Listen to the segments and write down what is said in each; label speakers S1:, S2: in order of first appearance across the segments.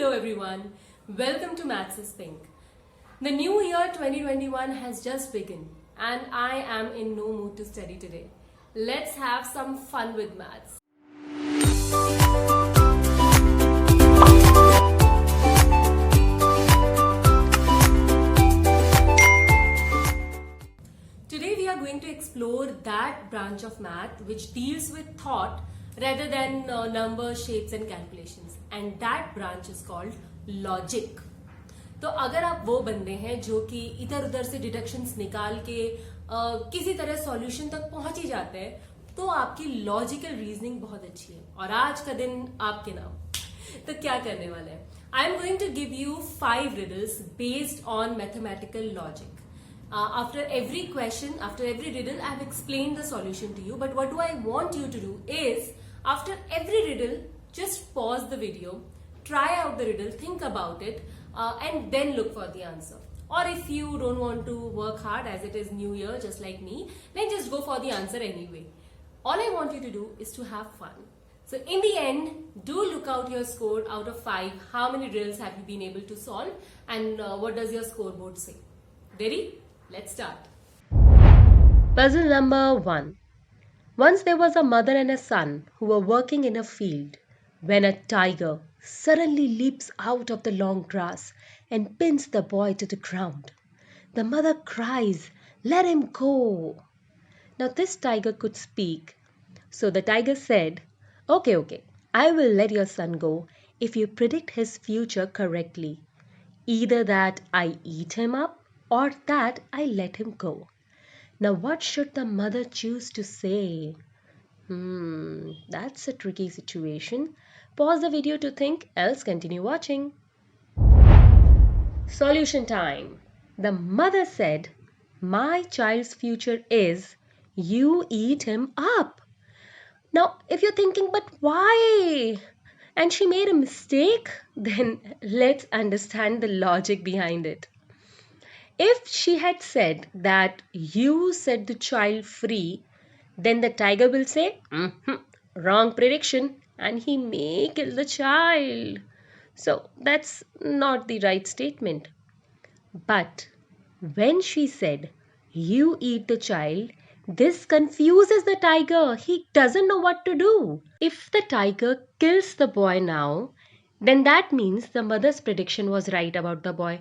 S1: Hello everyone, welcome to Maths is Pink. The new year 2021 has just begun and I am in no mood to study today. Let's have some fun with maths. Today we are going to explore that branch of math which deals with thought rather than numbers, shapes and calculations, and that branch is called logic. तो अगर आप वो बंदे हैं जो कि इधर उधर से डिडक्शंस निकाल के किसी तरह सॉल्यूशन तक पहुंच ही जाते हैं तो आपकी लॉजिकल रीजनिंग बहुत अच्छी है और आज का दिन आपके नाम। तो क्या करने वाले हैं? I am going to give you 5 riddles based on mathematical logic. After every question, after every riddle, I have explained the solution to you. But what do I want you to do is, after every riddle, just pause the video, try out the riddle, think about it, and then look for the answer. Or if you don't want to work hard as it is New Year, just like me, then just go for the answer anyway. All I want you to do is to have fun. So in the end, do look out your score out of 5. How many riddles have you been able to solve? And what does your scoreboard say? Ready? Let's start.
S2: Puzzle number 1. Once there was a mother and a son who were working in a field when a tiger suddenly leaps out of the long grass and pins the boy to the ground. The mother cries, "Let him go." Now this tiger could speak. So the tiger said, Okay, I will let your son go if you predict his future correctly. Either that I eat him up or that I let him go. Now what should the mother choose to say? That's a tricky situation. Pause the video to think, else continue watching. Solution time. The mother said, "My child's future is you eat him up." Now if you're thinking, but why? And she made a mistake? Then let's understand the logic behind it. If she had said that you set the child free, then the tiger will say, wrong prediction, and he may kill the child. So that's not the right statement. But when she said, you eat the child, this confuses the tiger. He doesn't know what to do. If the tiger kills the boy now, then that means the mother's prediction was right about the boy.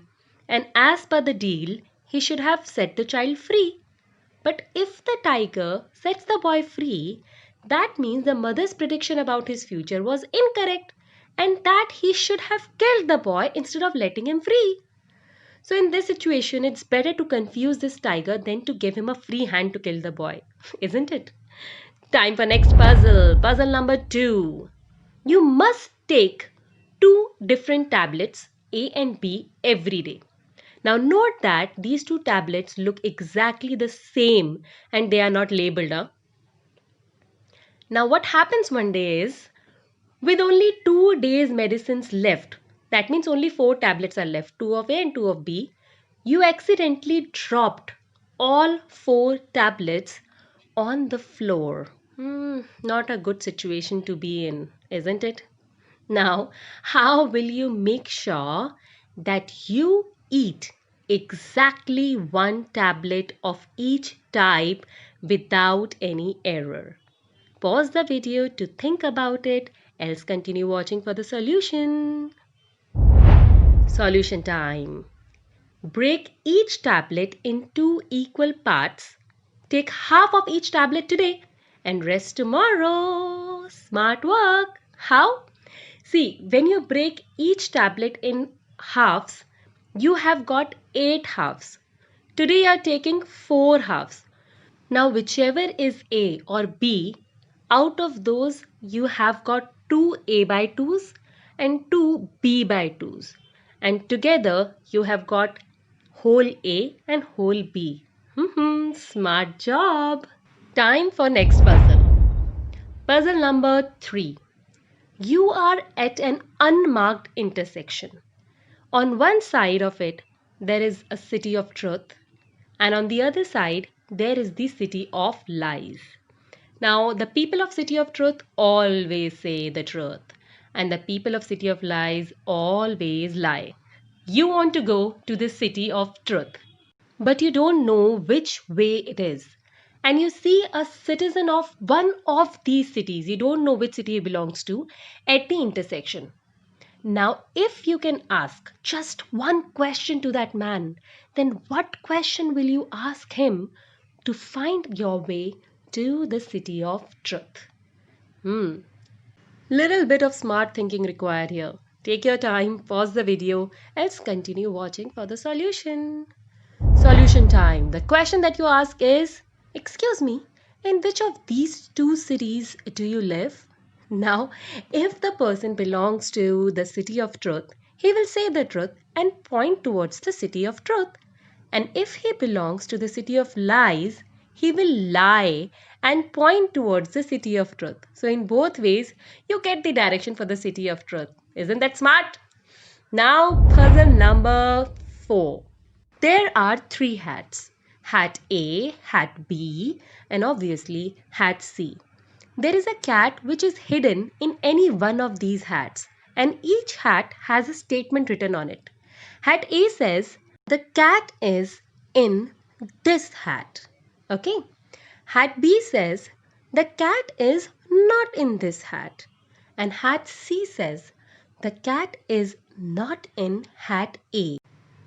S2: And as per the deal, he should have set the child free. But if the tiger sets the boy free, that means the mother's prediction about his future was incorrect and that he should have killed the boy instead of letting him free. So in this situation, it's better to confuse this tiger than to give him a free hand to kill the boy, isn't it? Time for next puzzle. Puzzle number 2. You must take 2 different tablets, A and B, every day. Now note that these 2 tablets look exactly the same and they are not labeled. Now what happens one day is, with only 2 days medicines left, that means only 4 tablets are left, 2 of A and 2 of B, you accidentally dropped all 4 tablets on the floor. Not a good situation to be in, isn't it? Now, how will you make sure that you eat exactly 1 tablet of each type without any error? Pause the video to think about it, else continue watching for the solution. Solution time. Break each tablet in 2 equal parts. Take half of each tablet today and rest tomorrow. Smart work. How? See, when you break each tablet in halves, you have got 8 halves. Today you are taking 4 halves. Now whichever is A or B, out of those you have got 2 A by 2s and 2 B by 2s. And together you have got whole A and whole B. Smart job. Time for next puzzle. Puzzle number 3. You are at an unmarked intersection. On one side of it, there is a city of truth, and on the other side, there is the city of lies. Now, the people of City of Truth always say the truth, and the people of City of Lies always lie. You want to go to the city of truth, but you don't know which way it is. And you see a citizen of one of these cities, you don't know which city he belongs to, at the intersection. Now, if you can ask just one question to that man, then what question will you ask him to find your way to the city of truth? Little bit of smart thinking required here. Take your time, pause the video, else continue watching for the solution. Solution time. The question that you ask is, excuse me, in which of these two cities do you live? Now, if the person belongs to the city of truth, he will say the truth and point towards the city of truth. And if he belongs to the city of lies, he will lie and point towards the city of truth. So, in both ways, you get the direction for the city of truth. Isn't that smart? Now, puzzle number 4. There are 3 hats: hat A, hat B, and obviously hat C. There is a cat which is hidden in any one of these hats, and each hat has a statement written on it. Hat A says, the cat is in this hat. Okay? Hat B says, the cat is not in this hat. And hat C says, the cat is not in hat A.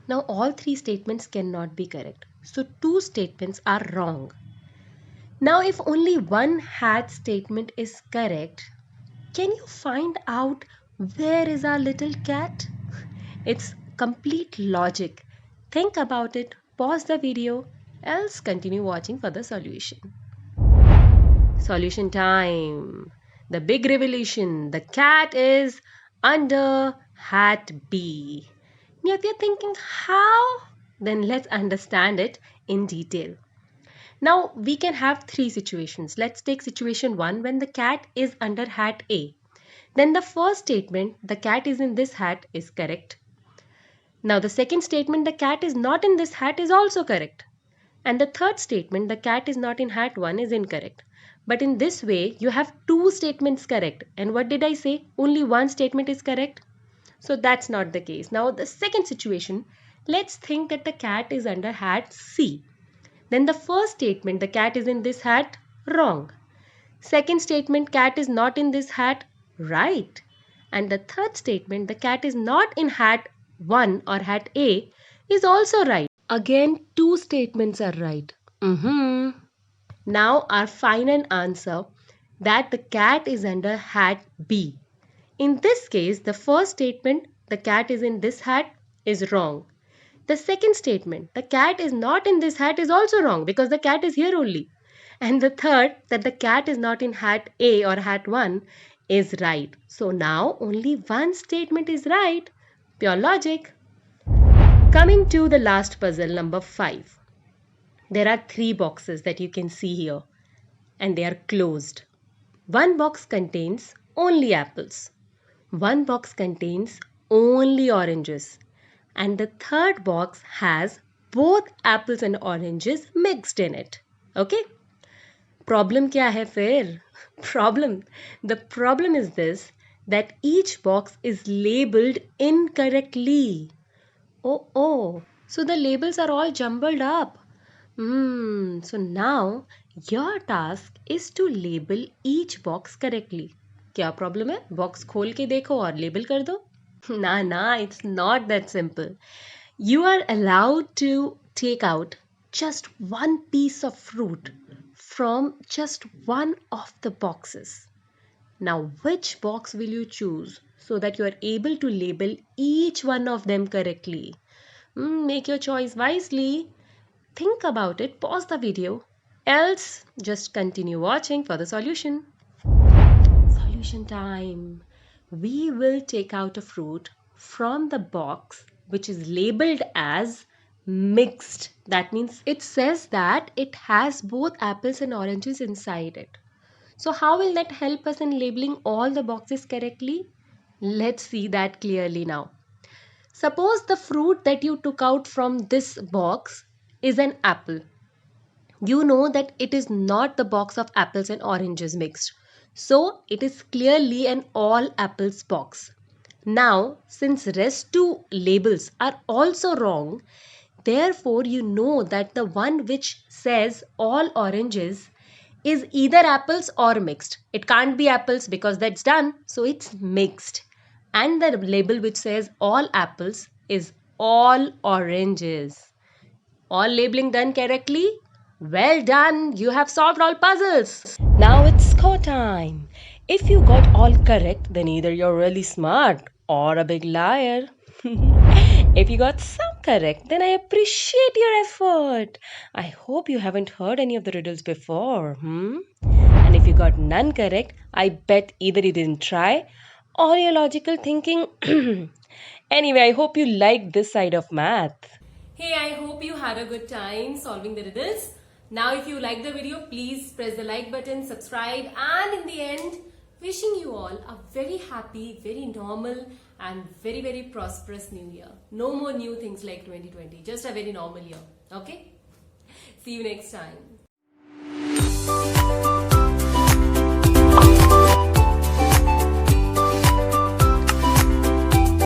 S2: Now, all 3 statements cannot be correct. So, 2 statements are wrong. Now, if only one hat statement is correct, can you find out where is our little cat? It's complete logic. Think about it, pause the video, else continue watching for the solution. Solution time. The big revelation. The cat is under hat B. Now, if you're thinking how, then let's understand it in detail. Now, we can have 3 situations. Let's take situation 1 when the cat is under hat A. Then the first statement, the cat is in this hat, is correct. Now, the second statement, the cat is not in this hat, is also correct. And the third statement, the cat is not in hat 1, is incorrect. But in this way, you have 2 statements correct. And what did I say? Only one statement is correct. So that's not the case. Now, the second situation, let's think that the cat is under hat C. Then the first statement, the cat is in this hat, wrong. Second statement, cat is not in this hat, right. And the third statement, the cat is not in hat 1 or hat A, is also right. Again, 2 statements are right. Now our final answer, that the cat is under hat B. In this case, the first statement, the cat is in this hat, is wrong. The second statement, the cat is not in this hat, is also wrong because the cat is here only. And the third, that the cat is not in hat A or hat 1, is right. So now only one statement is right. Pure logic. Coming to the last puzzle, number 5. There are 3 boxes that you can see here, and they are closed. One box contains only apples. One box contains only oranges. And the third box has both apples and oranges mixed in it. Okay? Problem kya hai fir? The problem is this, that each box is labeled incorrectly. Oh, so the labels are all jumbled up. So now your task is to label each box correctly. क्या problem है? Box खोल के देखो और label कर दो. ना, it's not that simple. You are allowed to take out just one piece of fruit from just one of the boxes. Now, which box will you choose so that you are able to label each one of them correctly? Make your choice wisely. Think about it, pause the video, else just continue watching for the solution. Solution time. We will take out a fruit from the box which is labeled as mixed. That means it says that it has both apples and oranges inside it. So how will that help us in labeling all the boxes correctly? Let's see that clearly now. Suppose the fruit that you took out from this box is an apple. You know that it is not the box of apples and oranges mixed. So it is clearly an all apples box. Now, since rest two labels are also wrong, therefore you know that the one which says all oranges is either apples or mixed. It can't be apples because that's done, so it's mixed. And the label which says all apples is all oranges. All labeling done correctly? Well done, you have solved all puzzles. Now it's score time. If you got all correct, then either you're really smart or a big liar. If you got some correct, then I appreciate your effort. I hope you haven't heard any of the riddles before. And if you got none correct, I bet either you didn't try or your logical thinking. Anyway, I hope you liked this side of math.
S1: Hey, I hope you had a good time solving the riddles. Now, if you like the video, please press the like button, subscribe, and in the end, wishing you all a very happy, very normal, and very, very prosperous new year. No more new things like 2020, just a very normal year. Okay? See you next time.